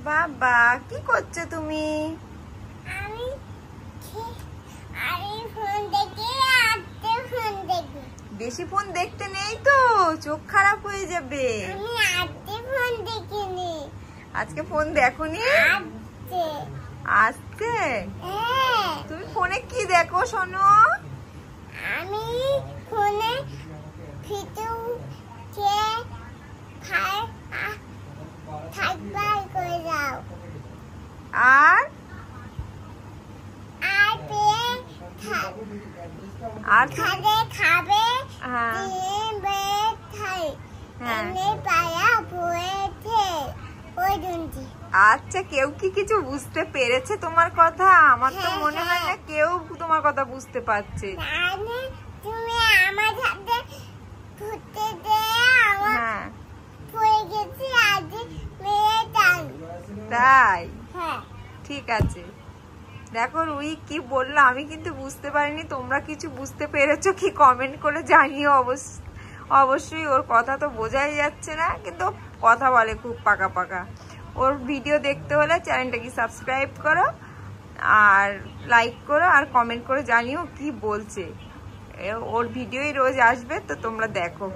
বাবা কি করছো তুমি? আমি ফোন দেখি, আজকে ফোন দেখি। বেশি ফোন দেখতে নেই তো, চোখ খারাপ হয়ে যাবে। আমি আজকে ফোন দেখিনি। আজকে ফোন দেখোনি? আজকে আজকে তুমি ফোনে কি দেখো শোনো? আমি ফোনে ভিডিও কে থাকবার করে যাও। আর আর খাবে খাবে হ্যাঁ আচ্ছা, কেউ কি কিছু বুঝতে পেরেছে তোমার কথা? আমার তো মনে হয় না কেউ তোমার কথা বুঝতে পারছে। তুমি আমার সাথে ঘুরতে হ্যাঁ পড়ে গেছি আজ তাই? হ্যাঁ ঠিক আছে। দেখো রুই কি বললো আমি কিন্তু বুঝতে পারিনি, তোমরা কিছু বুঝতে পেরেছো কি কমেন্ট করে জানিও। অবশ্যই ওর কথা তো বোঝাই যাচ্ছে না, কিন্তু কথা বলে খুব পাকা পাকা। ওর ভিডিও দেখতে হলে চ্যানেলটাকে সাবস্ক্রাইব করো আর লাইক করো আর কমেন্ট করে জানিও কি বলছে। ওর ভিডিওই রোজ আসবে, তো তোমরা দেখো।